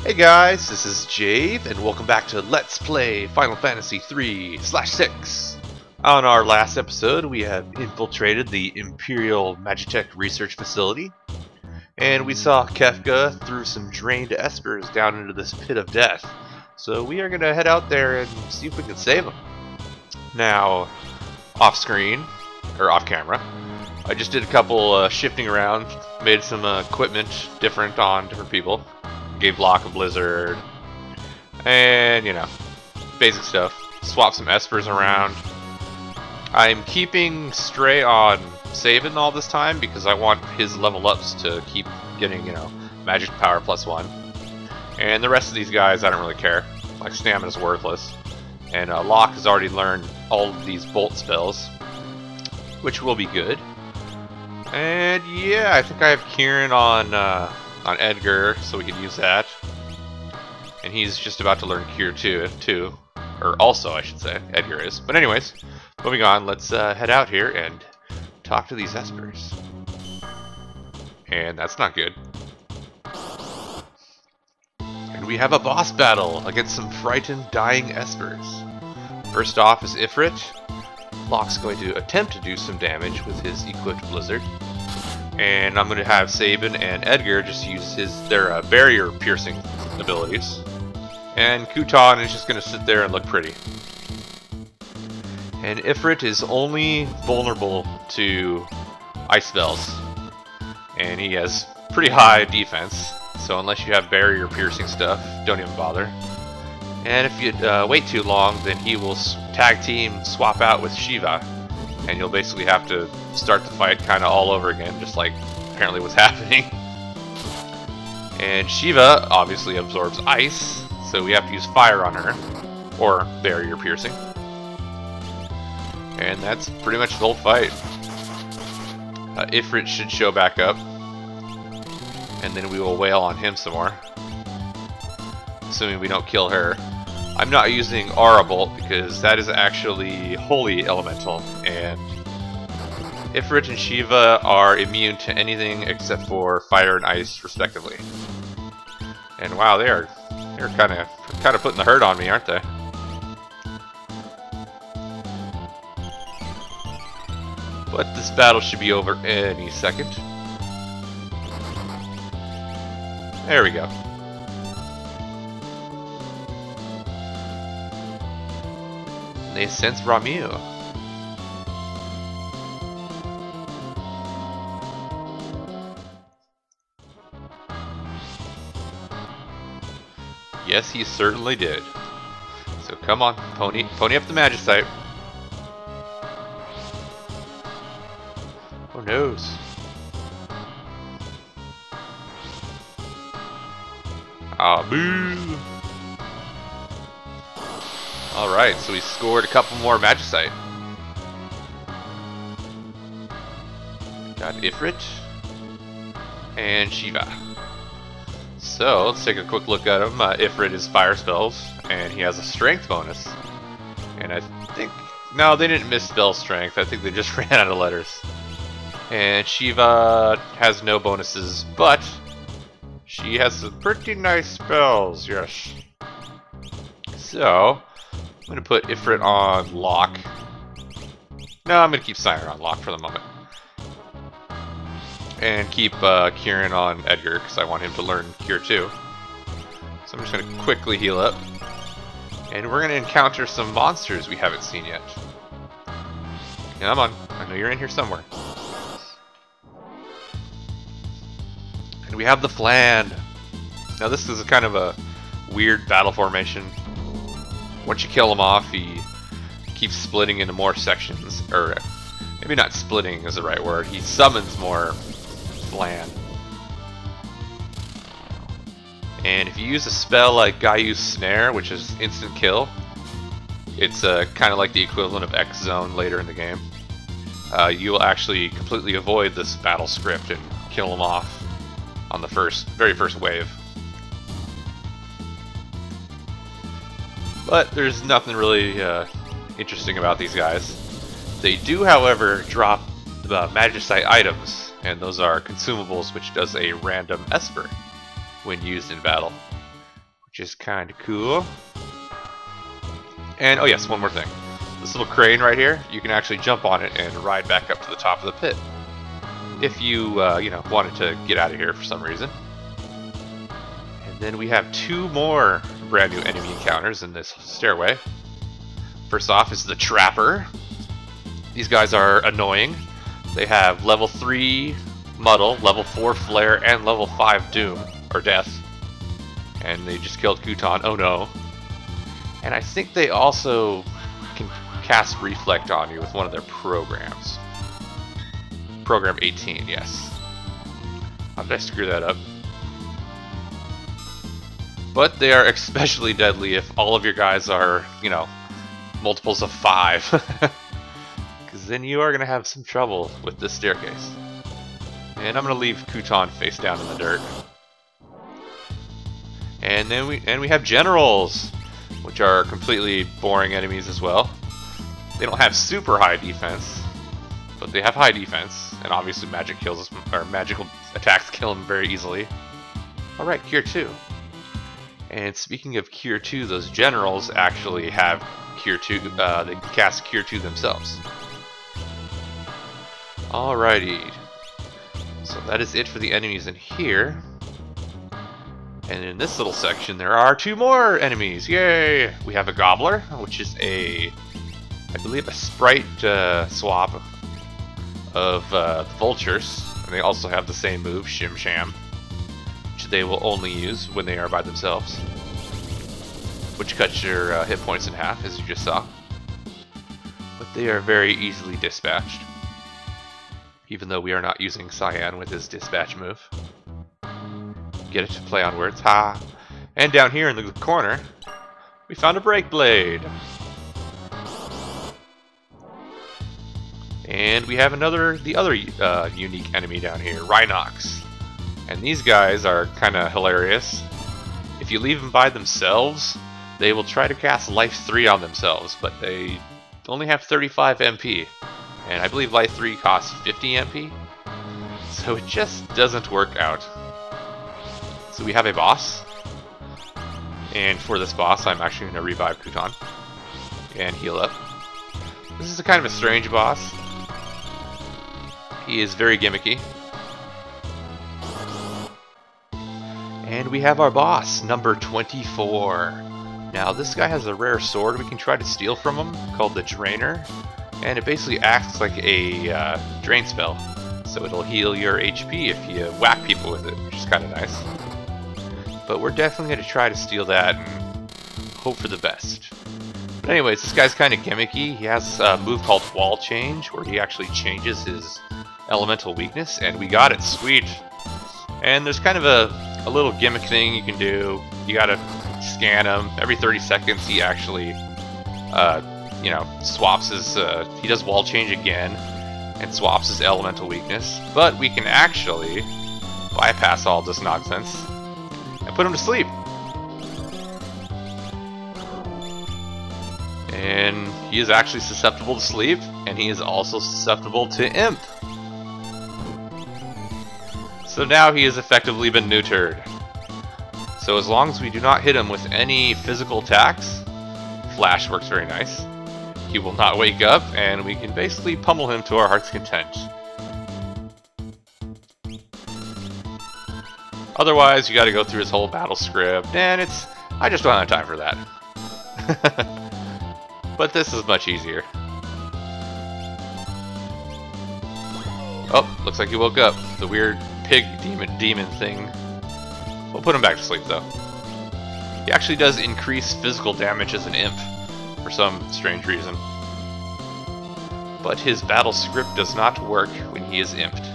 Hey guys, this is Jaev, and welcome back to Let's Play Final Fantasy 3/6. On our last episode, we have infiltrated the Imperial Magitech Research Facility, and we saw Kefka threw some drained espers down into this pit of death. So we are going to head out there and see if we can save them. Now, off screen, or off camera, I just did a couple shifting around, made some equipment different on different people. Gave Locke a blizzard, and you know, basic stuff. Swap some espers around. I'm keeping Stray on Sabin all this time because I want his level ups to keep getting, you know, magic power +1. And the rest of these guys, I don't really care. Like stamina's worthless. And Locke has already learned all of these bolt spells, which will be good. And yeah, I think I have Kieran on Edgar, so we can use that. And he's just about to learn Cure too. Or also, I should say. Edgar is. But anyways, moving on, let's head out here and talk to these espers. And that's not good. And we have a boss battle against some frightened, dying espers. First off is Ifrit. Locke's going to attempt to do some damage with his equipped blizzard. And I'm going to have Sabin and Edgar just use their barrier piercing abilities. And Kutan is just going to sit there and look pretty. And Ifrit is only vulnerable to ice spells. And he has pretty high defense. So unless you have barrier piercing stuff, don't even bother. And if you wait too long, then he will tag team swap out with Shiva. And you'll basically have to start the fight kind of all over again, just like apparently what's happening. And Shiva obviously absorbs ice, so we have to use fire on her, or barrier piercing. And that's pretty much the whole fight. Ifrit should show back up, and then we will wail on him some more, assuming we don't kill her. I'm not using Aura Bolt because that is actually Holy Elemental, and Ifrit and Shiva are immune to anything except for fire and ice, respectively. And wow, they're kind of putting the hurt on me, aren't they? But this battle should be over any second. There we go. They sense Ramu. Yes, he certainly did. So come on, pony up the Magicite. Oh noes. Ah, boo! Alright, so we scored a couple more Magicite. Got Ifrit and Shiva. So, let's take a quick look at him. Ifrit is fire spells, and he has a strength bonus. And I think... no, they didn't miss spell strength. I think they just ran out of letters. And Shiva has no bonuses, but she has some pretty nice spells, yes. So... I'm going to put Ifrit on Locke. No, I'm going to keep Siren on Locke for the moment. And keep Kieran on Edgar, because I want him to learn Cure too. So I'm just going to quickly heal up. And we're going to encounter some monsters we haven't seen yet. Come on, I know you're in here somewhere. And we have the Flan. Now this is a kind of a weird battle formation. Once you kill him off, he keeps splitting into more sections, or maybe not splitting is the right word. He summons more Flan. And if you use a spell like Gaiu's Snare, which is instant kill, it's kind of like the equivalent of X Zone later in the game. You will actually completely avoid this battle script and kill him off on the very first wave. But there's nothing really interesting about these guys. They do, however, drop Magicite items, and those are consumables, which does a random esper when used in battle. which is kind of cool. And oh yes, one more thing. This little crane right here, you can actually jump on it and ride back up to the top of the pit. If you, you know, wanted to get out of here for some reason. And then we have 2 more brand new enemy encounters in this stairway. First off is the Trapper. These guys are annoying. They have level 3 Muddle, level 4 Flare, and level 5 Doom, or Death. And they just killed Kutan, oh no. And I think they also can cast Reflect on you with one of their programs. Program 18, yes. How did I screw that up? But they are especially deadly if all of your guys are, you know, multiples of 5. Because then you are going to have some trouble with this staircase. And I'm going to leave Kutan face down in the dirt. And then we have generals, which are completely boring enemies as well. They don't have super high defense, but they have high defense, and obviously magic kills us, or magical attacks kill them very easily. All right, Cure 2. And speaking of Cure 2, those generals actually have Cure 2. They can cast Cure 2 themselves. Alrighty. So that is it for the enemies in here. And in this little section, there are 2 more enemies. Yay! We have a Gobbler, which is I believe, a sprite swap of the Vultures. And they also have the same move, Shim Sham, which they will only use when they are by themselves. Which cuts your hit points in half, as you just saw. But they are very easily dispatched. Even though we are not using Cyan with his dispatch move. Get it to play on words, ha! And down here in the corner, we found a Break Blade. And we have the other unique enemy down here, Rhinox. And these guys are kind of hilarious. If you leave them by themselves, they will try to cast Life 3 on themselves, but they only have 35 MP. And I believe Life 3 costs 50 MP. So it just doesn't work out. So we have a boss. And for this boss, I'm actually going to revive Kutan and heal up. This is a kind of a strange boss. He is very gimmicky. And we have our boss, number 24. Now this guy has a rare sword we can try to steal from him called the Drainer. And it basically acts like a drain spell. So it'll heal your HP if you whack people with it, which is kind of nice. But we're definitely going to try to steal that and hope for the best. But anyways, this guy's kind of gimmicky. He has a move called Wall Change, where he actually changes his elemental weakness, and we got it, sweet. And there's kind of a little gimmick thing you can do. You gotta scan him. Every 30 seconds he actually, you know, swaps his, he does Wall Change again, and swaps his elemental weakness. But we can actually bypass all this nonsense and put him to sleep. And he is actually susceptible to sleep, and he is also susceptible to imp. So now he has effectively been neutered. So as long as we do not hit him with any physical attacks, Flash works very nice. He will not wake up, and we can basically pummel him to our heart's content. Otherwise, you gotta go through his whole battle script, and I just don't have time for that. But this is much easier. Oh, looks like he woke up. The weird pig demon thing. We'll put him back to sleep, though. He actually does increase physical damage as an imp, for some strange reason. But his battle script does not work when he is imped.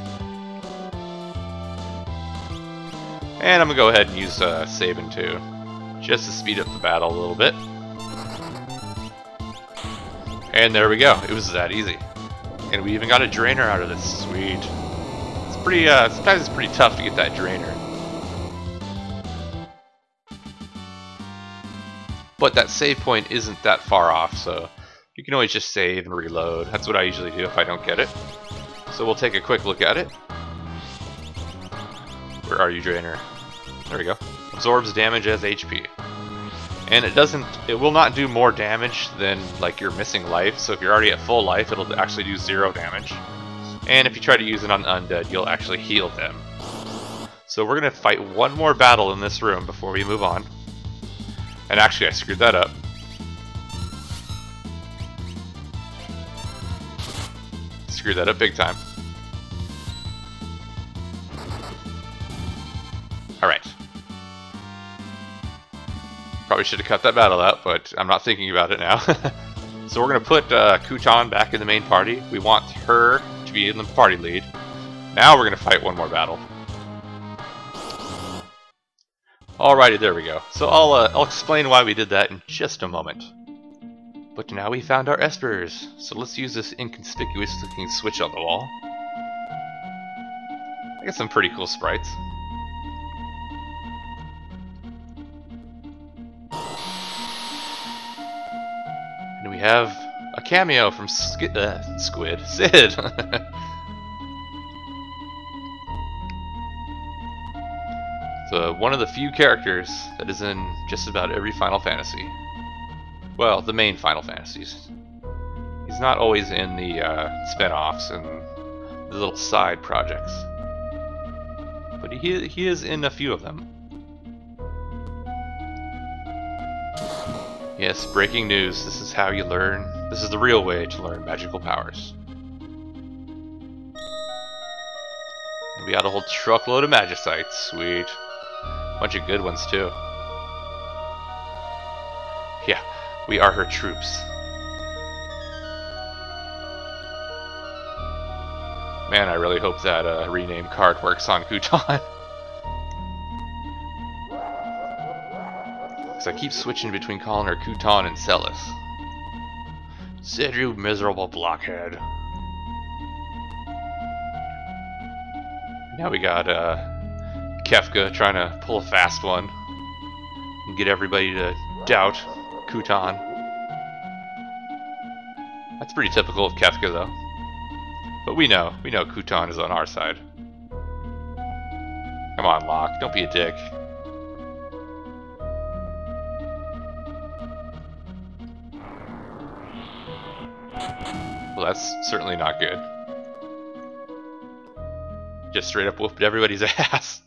And I'm going to go ahead and use Sabin too, just to speed up the battle a little bit. And there we go, it was that easy. And we even got a Drainer out of this, sweet. It's pretty, sometimes it's pretty tough to get that Drainer. But that save point isn't that far off, so you can always just save and reload. That's what I usually do if I don't get it. So we'll take a quick look at it. Where are you, Drainer? There we go. Absorbs damage as HP. And it will not do more damage than like you're missing life. So if you're already at full life, it'll actually do 0 damage. And if you try to use it on undead, you'll actually heal them. So we're gonna fight one more battle in this room before we move on. And actually, I screwed that up. Screwed that up big time. Alright. Probably should have cut that battle out, but I'm not thinking about it now. So we're going to put Kutan back in the main party. We want her to be in the party lead. Now we're going to fight one more battle. Alrighty, there we go. So I'll explain why we did that in just a moment. But now we found our espers, so let's use this inconspicuous looking switch on the wall. I got some pretty cool sprites. And we have a cameo from Sid. So one of the few characters that is in just about every Final Fantasy. Well, the main Final Fantasies. He's not always in the spin-offs and the little side projects. But he is in a few of them. Yes, breaking news. This is how you learn. This is the real way to learn magical powers. And we got a whole truckload of magicites. Sweet. Bunch of good ones, too. Yeah. We are her troops. Man, I really hope that rename card works on Kutan. Because I keep switching between calling her Kutan and Celis. Sid, you miserable blockhead. Now we got Kefka trying to pull a fast one and get everybody to doubt Kutan. That's pretty typical of Kefka, though. But we know Kutan is on our side. Come on, Locke, don't be a dick. Well, that's certainly not good. Just straight up whooped everybody's ass.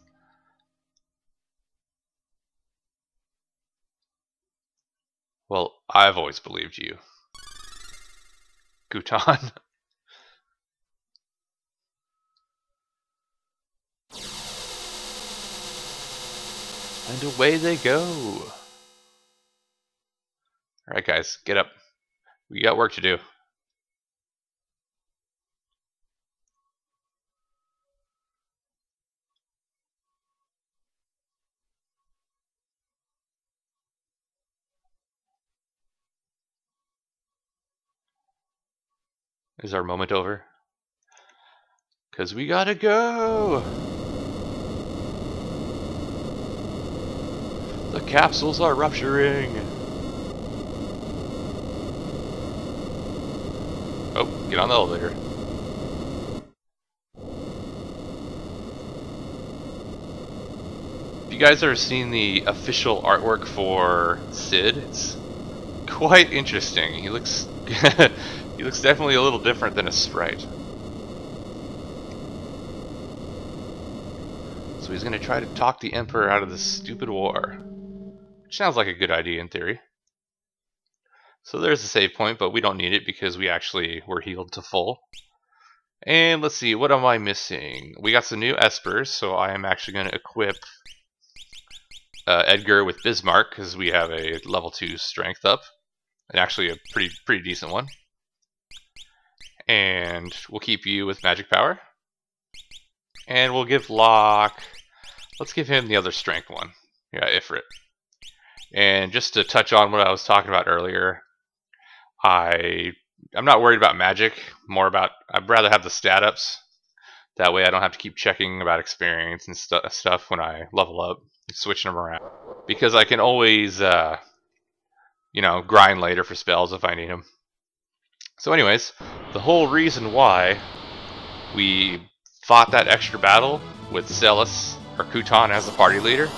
Well, I've always believed you, Kutan. And away they go. Alright guys, get up. We got work to do. Is our moment over? 'Cause we gotta go! The capsules are rupturing! Oh, get on the elevator. If you guys ever seen the official artwork for Sid, it's quite interesting. He looks he looks definitely a little different than a sprite. So he's gonna try to talk the Emperor out of this stupid war. Which sounds like a good idea in theory. So there's a save point, but we don't need it because we actually were healed to full. And let's see, what am I missing? We got some new espers, so I am actually going to equip Edgar with Bismarck because we have a level 2 strength up, and actually a pretty decent one. And we'll keep you with magic power, and we'll give Locke. Let's give him the other strength one. Yeah, Ifrit. And just to touch on what I was talking about earlier, I'm not worried about magic. I'd rather have the stat ups. That way I don't have to keep checking about experience and stuff when I level up, switching them around. Because I can always, grind later for spells if I need them. So anyways, the whole reason why we fought that extra battle with Celis, or Kutan as the party leader,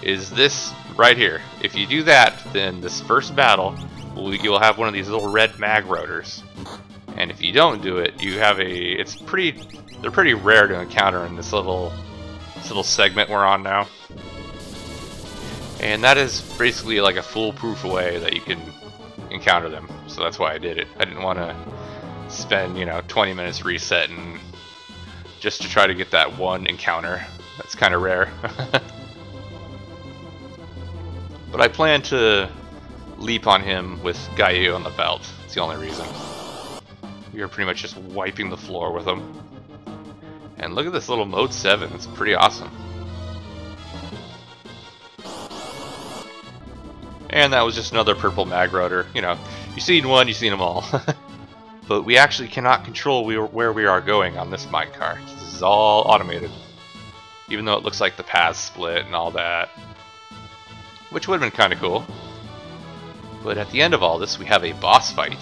is this right here. If you do that, then this first battle, you'll have one of these little red mag rotors. And if you don't do it, you have a. They're pretty rare to encounter in this little segment we're on now. And that is basically like a foolproof way that you can encounter them. So that's why I did it. I didn't want to spend 20 minutes resetting just to try to get that one encounter. That's kind of rare. But I plan to leap on him with Jaev on the belt. It's the only reason. We are pretty much just wiping the floor with him. And look at this little mode 7. It's pretty awesome. And that was just another purple mag rotor. You seen one, you seen them all. But we actually cannot control where we are going on this minecart. This is all automated. Even though it looks like the paths split and all that. Which would have been kind of cool. But at the end of all this, we have a boss fight.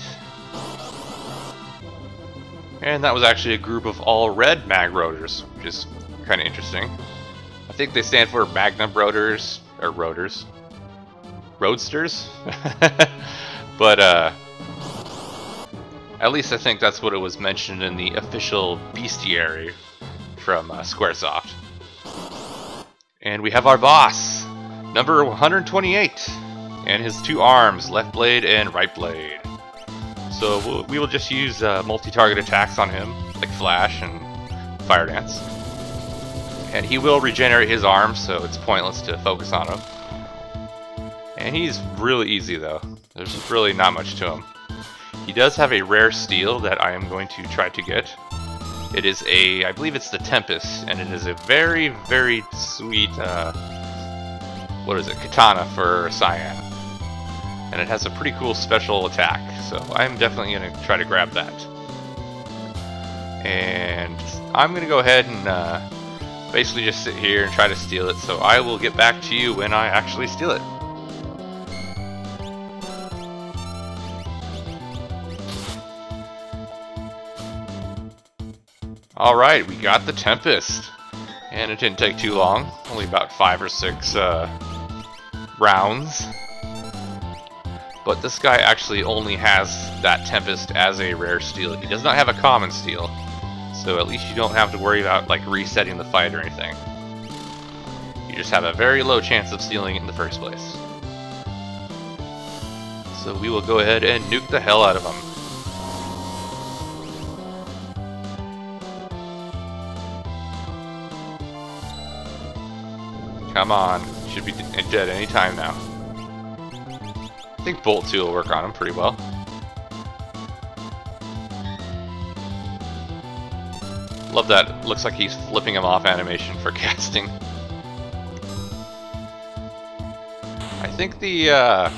And that was actually a group of all red mag rotors, which is kind of interesting. I think they stand for Magnum rotors, or rotors. Roadsters? But, at least I think that's what it was mentioned in the official bestiary from Squaresoft. And we have our boss, number 128, and his two arms, left blade and right blade. So we will just use multi-target attacks on him, like Flash and Fire Dance. And he will regenerate his arms, so it's pointless to focus on him. And he's really easy though. There's really not much to him. He does have a rare steel that I am going to try to get. It is I believe it's the Tempest, and it is a very, very sweet, what is it, katana for Cyan. And it has a pretty cool special attack, so I'm definitely going to try to grab that. And I'm going to go ahead and basically just sit here and try to steal it, so I will get back to you when I actually steal it. Alright, we got the Tempest, and it didn't take too long, only about 5 or 6 rounds. But this guy actually only has that Tempest as a rare steel. He does not have a common steel, so at least you don't have to worry about like resetting the fight or anything. You just have a very low chance of stealing it in the first place. So we will go ahead and nuke the hell out of him. Come on, should be dead any time now. I think Bolt 2 will work on him pretty well. Love that, looks like he's flipping him off animation for casting. I think the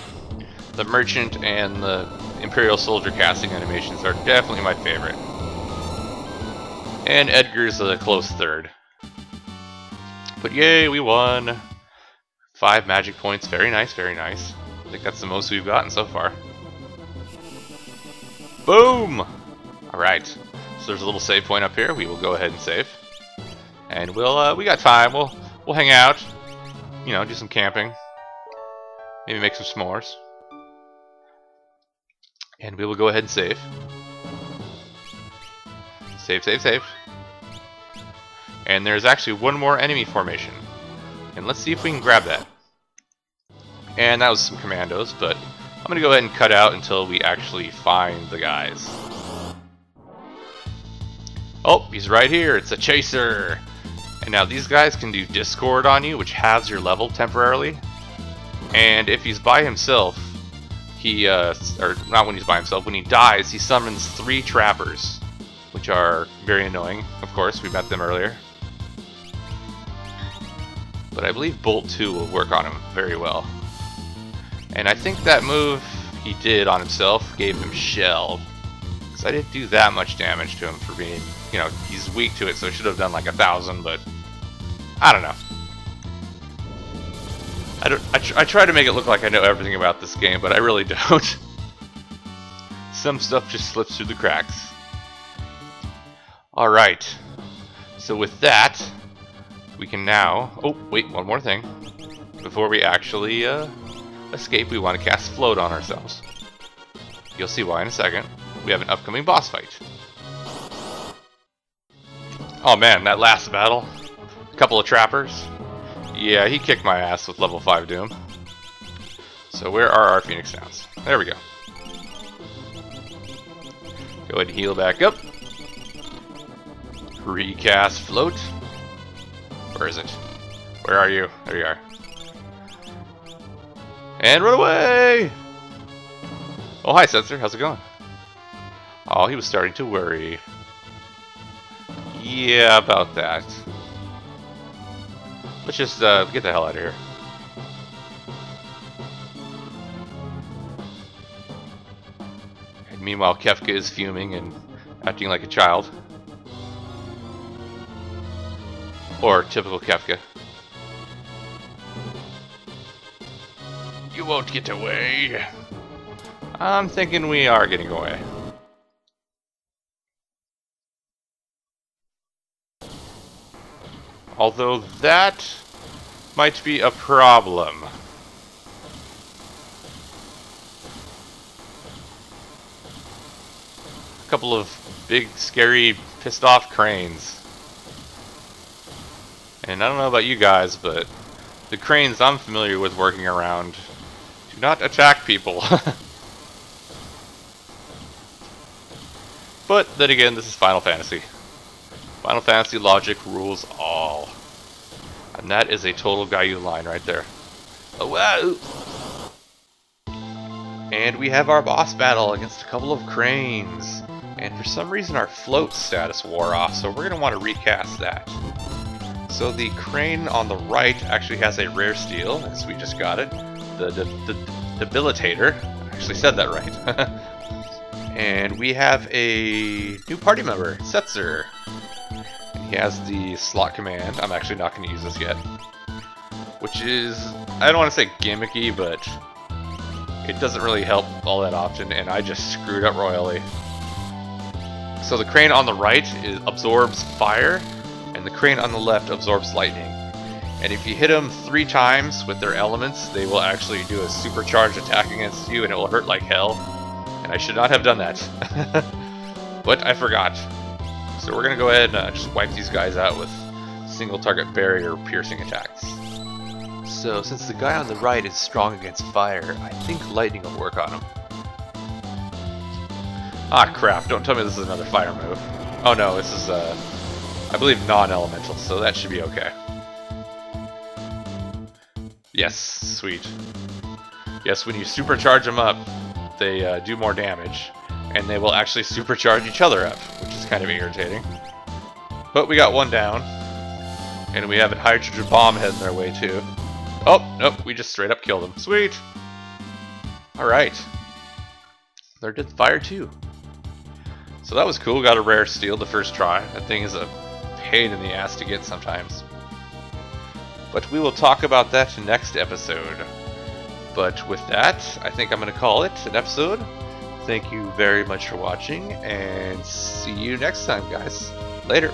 Merchant and the Imperial Soldier casting animations are definitely my favorite. And Edgar's a close third. But yay, we won! 5 magic points, very nice, very nice. I think that's the most we've gotten so far. Boom! Alright, so there's a little save point up here. We will go ahead and save. And we got time, we'll hang out. Do some camping. Maybe make some s'mores. And we will go ahead and save. Save, save, save. And there's actually one more enemy formation. And let's see if we can grab that. And that was some commandos, but I'm going to go ahead and cut out until we actually find the guys. Oh, he's right here. It's a chaser. And now these guys can do Discord on you, which halves your level temporarily. And if he's by himself, or not when he's by himself, when he dies, he summons 3 trappers, which are very annoying. Of course, we met them earlier. But I believe Bolt 2 will work on him very well. And I think that move he did on himself gave him shell. Because I didn't do that much damage to him for being, he's weak to it, so I should have done like 1,000, but I don't know. I try to make it look like I know everything about this game, but I really don't. Some stuff just slips through the cracks. Alright. So with that, we can now... Oh, wait, one more thing. before we actually escape, we want to cast Float on ourselves. You'll see why in a second. We have an upcoming boss fight. Oh man, that last battle. A couple of trappers. Yeah, he kicked my ass with level 5 Doom. So where are our Phoenix Downs? There we go. Go ahead and heal back up. Recast Float. Where is it? Where are you? There you are. And run away! Oh, hi, Sensor. How's it going? Oh, he was starting to worry. Yeah, about that. Let's just get the hell out of here. And meanwhile, Kefka is fuming and acting like a child. Or typical Kefka. You won't get away. I'm thinking we are getting away. Although that might be a problem. A couple of big, scary, pissed off cranes. And I don't know about you guys, but the cranes I'm familiar with working around do not attack people. But then again, this is Final Fantasy. Final Fantasy logic rules all. And that is a total Gayu line right there. Oh, wow! And we have our boss battle against a couple of cranes. And for some reason our float status wore off, so we're going to want to recast that. So the crane on the right actually has a rare steel, as we just got it. The Debilitator. I actually said that right. And we have a new party member, Setzer. He has the slot command. I'm actually not going to use this yet. Which is, I don't want to say gimmicky, but it doesn't really help all that often, and I just screwed up royally. So the crane on the right absorbs fire, and the crane on the left absorbs lightning. And if you hit them 3 times with their elements, they will actually do a supercharged attack against you, and it will hurt like hell. And I should not have done that. But I forgot. So we're going to go ahead and just wipe these guys out with single target barrier piercing attacks. So since the guy on the right is strong against fire, I think lightning will work on him. Ah crap, don't tell me this is another fire move. Oh no, this is I believe non-elemental, so that should be okay. Yes, sweet. Yes, when you supercharge them up, they do more damage. And they will actually supercharge each other up, which is kind of irritating. But we got one down. And we have a hydrogen bomb heading their way too. Oh, nope, we just straight up killed them. Sweet! Alright. There did fire too. So that was cool, got a rare steel the first try. That thing is a pain in the ass to get sometimes. But we will talk about that next episode. But with that, I think I'm going to call it an episode. Thank you very much for watching, and see you next time, guys. Later.